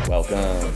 Welcome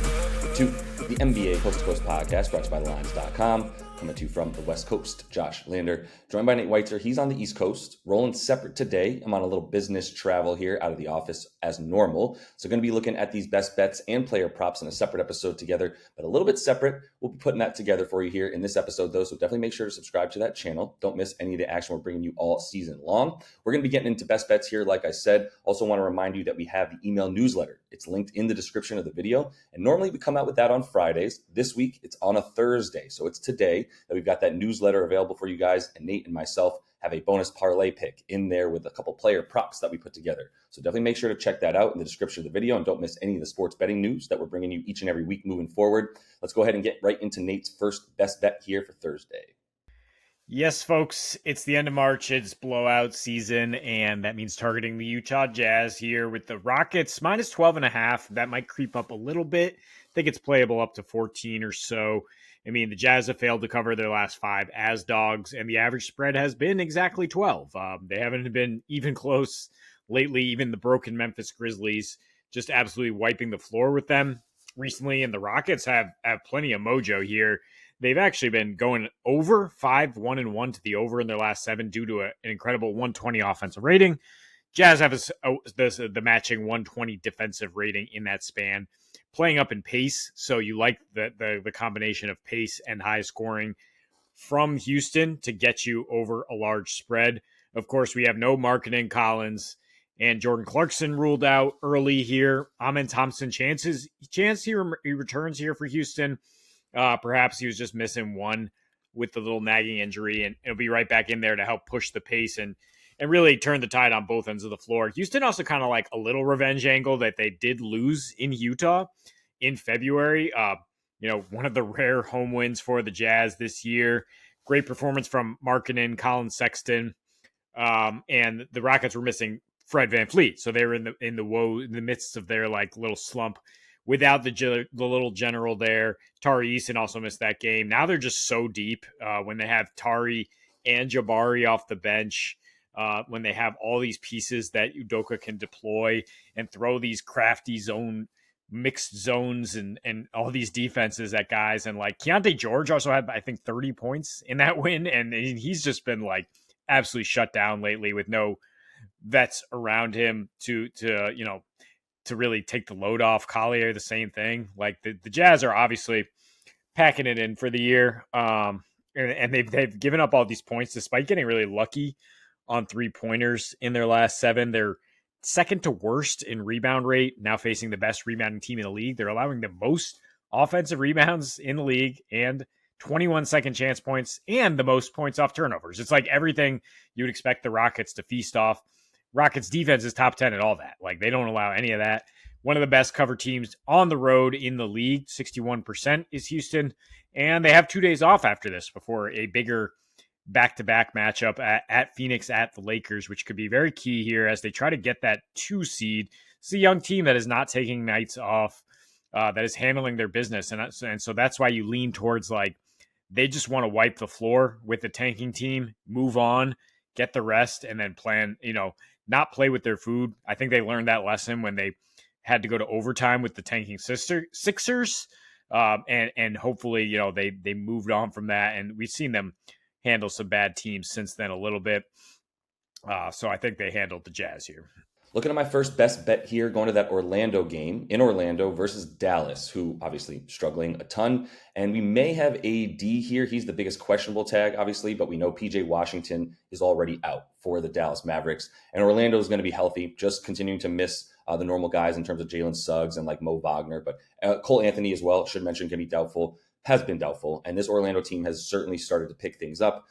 to the NBA Coast to Coast podcast brought to you by thelines.com. Coming to you from the West Coast, Josh Lander, joined by Nate Weitzer. He's on the East Coast, rolling separate today. I'm on a little business travel here out of the office as normal. So going to be looking at these best bets and player props in a separate episode together, but a little bit separate. We'll be putting that together for you here in this episode, though. So definitely make sure to subscribe to that channel. Don't miss any of the action we're bringing you all season long. We're going to be getting into best bets here, like I said. Also want to remind you that we have the email newsletter. It's linked in the description of the video. And normally we come out with that on Fridays. This week, it's on a Thursday. So it's today that we've got that newsletter available for you guys. And Nate and myself have a bonus parlay pick in there with a couple player props that we put together. So definitely make sure to check that out in the description of the video and don't miss any of the sports betting news that we're bringing you each and every week moving forward. Let's go ahead and get right into Nate's first best bet here for Thursday. Yes, folks, it's the end of March. It's blowout season, and that means targeting the Utah Jazz here with the Rockets minus 12.5. That might creep up a little bit. I think it's playable up to 14 or so. I mean, the Jazz have failed to cover their last 5 as dogs, and the average spread has been exactly 12. They haven't been even close lately. Even the broken Memphis Grizzlies just absolutely wiping the floor with them recently, and the Rockets have plenty of mojo here. They've actually been going over 5-1-1 to the over in their last 7 due to an incredible 120 offensive rating. Jazz have the matching 120 defensive rating in that span, playing up in pace. So you like the combination of pace and high scoring from Houston to get you over a large spread. Of course, we have no Markkanen, Collins, and Jordan Clarkson ruled out early here. Amen Thompson, chance he returns here for Houston. Perhaps he was just missing one with the little nagging injury, and it'll be right back in there to help push the pace and really turn the tide on both ends of the floor. Houston also kind of like a little revenge angle that they did lose in Utah in February. One of the rare home wins for the Jazz this year. Great performance from Markkanen, Colin Sexton, and the Rockets were missing Fred VanVleet, so they were in the midst of their like little slump. Without the little general there, Tari Eason also missed that game. Now they're just so deep when they have Tari and Jabari off the bench, when they have all these pieces that Udoka can deploy and throw these crafty mixed zones and all these defenses at guys. And like Keontae George also had, I think, 30 points in that win. And he's just been like absolutely shut down lately with no vets around him to really take the load off. Collier, the same thing. Like the Jazz are obviously packing it in for the year. And they've given up all these points despite getting really lucky on 3-pointers in their last 7. They're second to worst in rebound rate, now facing the best rebounding team in the league. They're allowing the most offensive rebounds in the league and 21 second chance points and the most points off turnovers. It's like everything you would expect the Rockets to feast off. Rockets defense is top 10 at all that. Like they don't allow any of that. One of the best cover teams on the road in the league, 61% is Houston. And they have 2 days off after this before a bigger back-to-back matchup at Phoenix at the Lakers, which could be very key here as they try to get that 2 seed. It's a young team that is not taking nights off, that is handling their business. And so that's why you lean towards like they just want to wipe the floor with the tanking team, move on, get the rest, and then plan, not play with their food. I think they learned that lesson when they had to go to overtime with the tanking Sixers. And hopefully, they moved on from that. And we've seen them handle some bad teams since then a little bit. So I think they handled the Jazz here. Looking at my first best bet here, going to that Orlando game in Orlando versus Dallas, who obviously struggling a ton. And we may have AD here. He's the biggest questionable tag, obviously, but we know PJ Washington is already out for the Dallas Mavericks. And Orlando is going to be healthy, just continuing to miss the normal guys in terms of Jalen Suggs and like Mo Wagner. But Cole Anthony as well, should mention, can be doubtful, has been doubtful. And this Orlando team has certainly started to pick things up.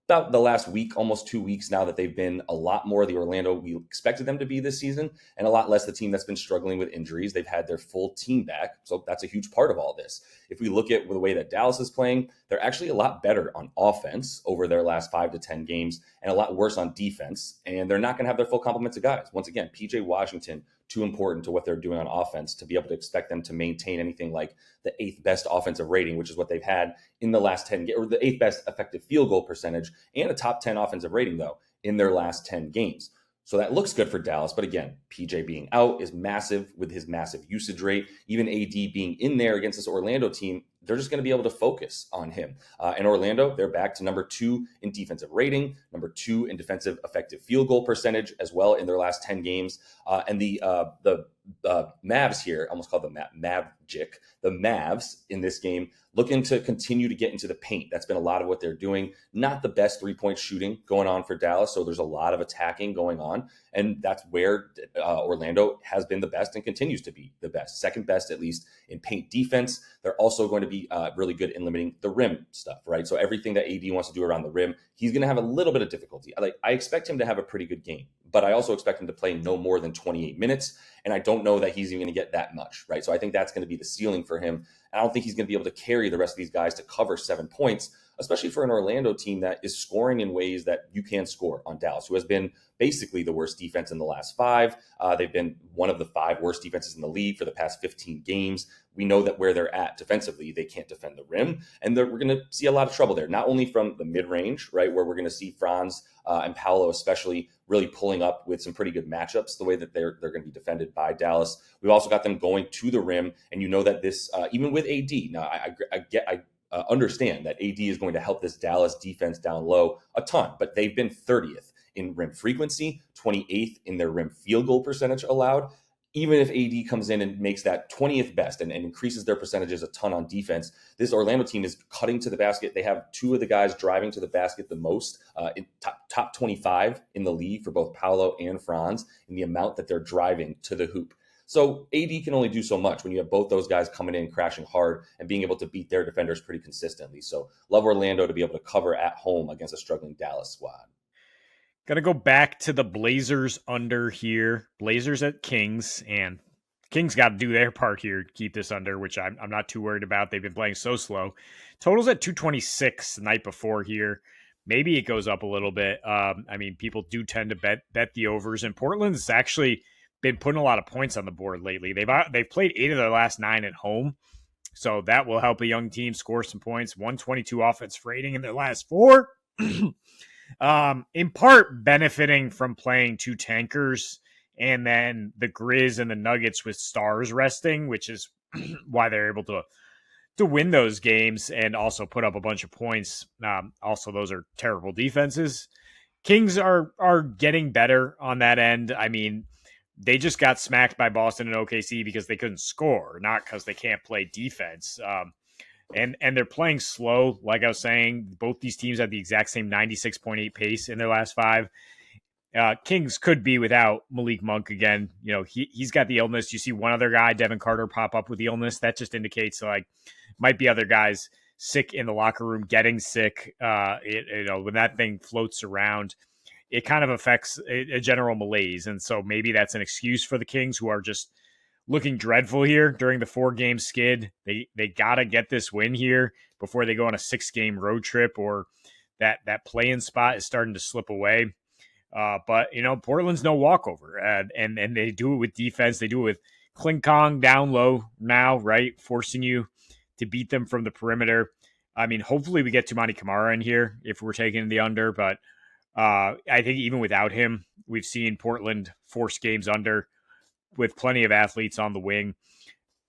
About the last week, almost 2 weeks now, that they've been a lot more the Orlando we expected them to be this season, and a lot less the team that's been struggling with injuries. They've had their full team back, so that's a huge part of all this. If we look at the way that Dallas is playing, they're actually a lot better on offense over their last 5 to 10 games and a lot worse on defense, and they're not going to have their full complement of guys. Once again, PJ Washington, too important to what they're doing on offense to be able to expect them to maintain anything like the 8th best offensive rating, which is what they've had in the last 10 games, or the 8th best effective field goal percentage and a top 10 offensive rating, though, in their last 10 games. So that looks good for Dallas. But again, PJ being out is massive with his massive usage rate. Even AD being in there against this Orlando team, they're just going to be able to focus on him. And Orlando, they're back to number 2 in defensive rating, number 2 in defensive effective field goal percentage as well in their last 10 games. And the Mavs here, I almost called them Magic, the Mavs in this game, looking to continue to get into the paint. That's been a lot of what they're doing. Not the best three-point shooting going on for Dallas, so there's a lot of attacking going on. And that's where Orlando has been the best and continues to be the best, second best at least in paint defense. They're also going to be really good in limiting the rim stuff, right? So everything that AD wants to do around the rim, he's going to have a little bit of difficulty. I expect him to have a pretty good game, but I also expect him to play no more than 28 minutes. And I don't know that he's even going to get that much, right? So I think that's going to be the ceiling for him. I don't think he's going to be able to carry the rest of these guys to cover 7 points, especially for an Orlando team that is scoring in ways that you can score on Dallas, who has been basically the worst defense in the last 5. They've been one of the 5 worst defenses in the league for the past 15 games. We know that where they're at defensively, they can't defend the rim. And we're going to see a lot of trouble there, not only from the mid-range, right, where we're going to see Franz and Paolo especially really pulling up with some pretty good matchups, the way that they're going to be defended by Dallas. We've also got them going to the rim, and you know that this, even with AD, now I understand that AD is going to help this Dallas defense down low a ton, but they've been 30th in rim frequency, 28th in their rim field goal percentage allowed. Even if AD comes in and makes that 20th best and increases their percentages a ton on defense, this Orlando team is cutting to the basket. They have 2 of the guys driving to the basket the most, in top 25 in the league for both Paolo and Franz in the amount that they're driving to the hoop. So AD can only do so much when you have both those guys coming in, crashing hard, and being able to beat their defenders pretty consistently. So love Orlando to be able to cover at home against a struggling Dallas squad. Got to go back to the Blazers under here. Blazers at Kings, and Kings got to do their part here to keep this under, which I'm not too worried about. They've been playing so slow. Totals at 226 the night before here. Maybe it goes up a little bit. I mean, people do tend to bet the overs, and Portland's actually been putting a lot of points on the board lately. They've played 8 of their last 9 at home, so that will help a young team score some points. 122 offense rating in their last 4. In part benefiting from playing 2 tankers and then the Grizz and the Nuggets with stars resting, which is why they're able to win those games and also put up a bunch of points. Also, those are terrible defenses. Kings are getting better on that end. I mean, they just got smacked by Boston and OKC because they couldn't score, not because they can't play defense. And they're playing slow. Like I was saying, both these teams have the exact same 96.8 pace in their last 5. Kings could be without Malik Monk again. You know, he's got the illness. You see one other guy, Devin Carter, pop up with the illness. That just indicates like might be other guys sick in the locker room, getting sick. When that thing floats around, it kind of affects a general malaise. And so maybe that's an excuse for the Kings, who are just looking dreadful here during the 4-game skid. They got to get this win here before they go on a 6-game road trip, or that play-in spot is starting to slip away. But, Portland's no walkover, and they do it with defense. They do it with Kling Kong down low now, right? Forcing you to beat them from the perimeter. I mean, hopefully we get Toumani Camara in here if we're taking the under, but I think even without him, we've seen Portland force games under with plenty of athletes on the wing.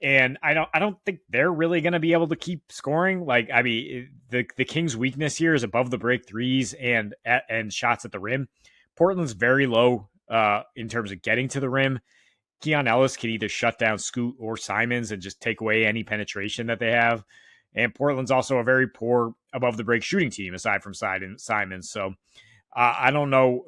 And I don't think they're really going to be able to keep scoring. Like, I mean, the Kings' weakness here is above the break threes and shots at the rim. Portland's very low in terms of getting to the rim. Keon Ellis can either shut down Scoot or Simons and just take away any penetration that they have. And Portland's also a very poor above the break shooting team aside from Simons. So I don't know,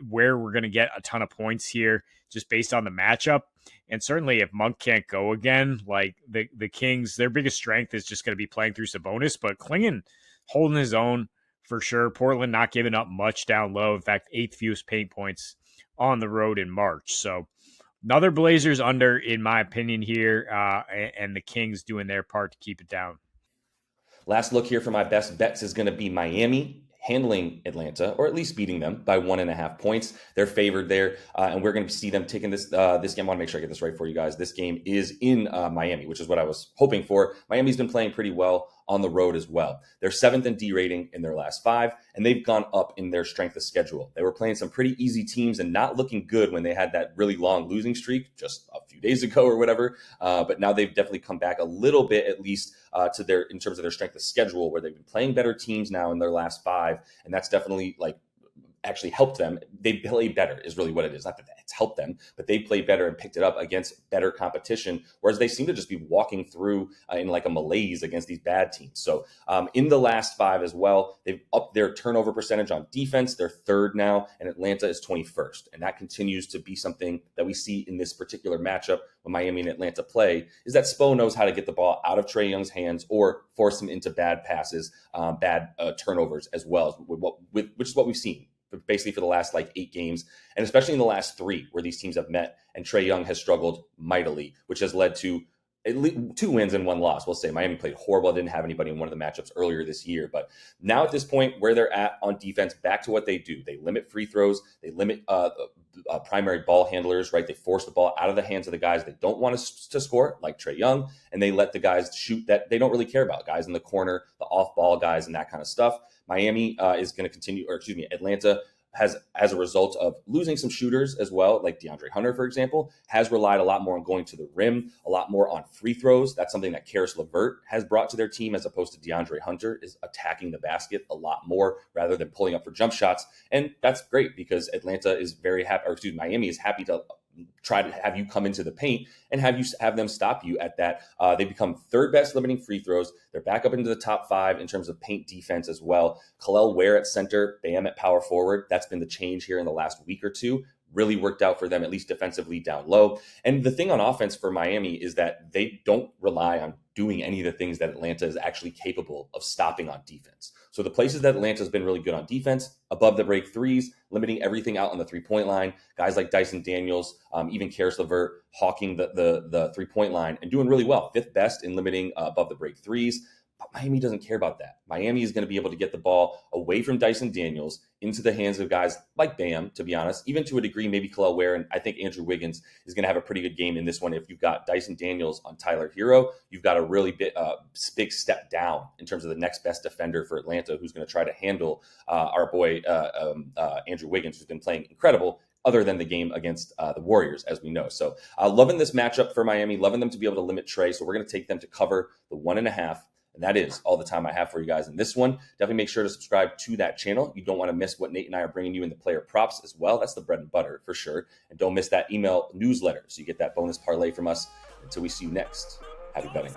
where we're going to get a ton of points here just based on the matchup. And certainly if Monk can't go again, like the Kings, their biggest strength is just going to be playing through Sabonis, but Klingon holding his own for sure. Portland not giving up much down low. In fact, 8th fewest paint points on the road in March. So another Blazers under, in my opinion here, and the Kings doing their part to keep it down. Last look here for my best bets is going to be Miami handling Atlanta, or at least beating them by 1.5 points. They're favored there, and we're going to see them taking this game. I want to make sure I get this right for you guys. This game is in Miami, which is what I was hoping for. Miami's been playing pretty well on the road as well. They're 7th in D rating in their last 5, and they've gone up in their strength of schedule. They were playing some pretty easy teams and not looking good when they had that really long losing streak just a few days ago or whatever. But now they've definitely come back a little bit, at least to their in terms of their strength of schedule, where they've been playing better teams now in their last 5, and that's definitely actually helped them. They play better is really what it is. Not that it's helped them, but they play better and picked it up against better competition, whereas they seem to just be walking through in like a malaise against these bad teams. So in the last 5 as well, they've upped their turnover percentage on defense. They're 3rd now, and Atlanta is 21st. And that continues to be something that we see in this particular matchup when Miami and Atlanta play, is that Spo knows how to get the ball out of Trae Young's hands or force him into bad passes, bad turnovers as well, which is what we've seen basically for the last 8 games, and especially in the last 3 where these teams have met, and Trae Young has struggled mightily, which has led to at least 2 wins and 1 loss. We'll say Miami played horrible. Didn't have anybody in one of the matchups earlier this year. But now at this point where they're at on defense, back to what they do. They limit free throws. They limit primary ball handlers, right? They force the ball out of the hands of the guys they don't want to score, like Trae Young, and they let the guys shoot that they don't really care about, guys in the corner, the off-ball guys, and that kind of stuff. Miami is going to continue, Atlanta has, as a result of losing some shooters as well, like DeAndre Hunter, for example, has relied a lot more on going to the rim, a lot more on free throws. That's something that Karis LeVert has brought to their team, as opposed to DeAndre Hunter is attacking the basket a lot more rather than pulling up for jump shots. And that's great because Atlanta is very happy, Miami is happy to try to have you come into the paint and have them stop you at that. They become 3rd best limiting free throws. They're back up into the top 5 in terms of paint defense as well. Khalil Ware at center, Bam at power forward. That's been the change here in the last week or two. Really worked out for them, at least defensively down low. And the thing on offense for Miami is that they don't rely on doing any of the things that Atlanta is actually capable of stopping on defense. So the places that Atlanta has been really good on defense, above the break threes, limiting everything out on the 3-point line, guys like Dyson Daniels, even Karis LeVert, hawking the 3-point line and doing really well. 5th best in limiting above the break threes. But Miami doesn't care about that. Miami is going to be able to get the ball away from Dyson Daniels into the hands of guys like Bam, to be honest, even to a degree, maybe Khalil Ware. And I think Andrew Wiggins is going to have a pretty good game in this one. If you've got Dyson Daniels on Tyler Hero, you've got a really big step down in terms of the next best defender for Atlanta, who's going to try to handle our boy Andrew Wiggins, who's been playing incredible, other than the game against the Warriors, as we know. So loving this matchup for Miami, loving them to be able to limit Trae. So we're going to take them to cover the 1.5. And that is all the time I have for you guys in this one. Definitely make sure to subscribe to that channel. You don't want to miss what Nate and I are bringing you in the player props as well. That's the bread and butter for sure. And don't miss that email newsletter so you get that bonus parlay from us. Until we see you next, happy betting.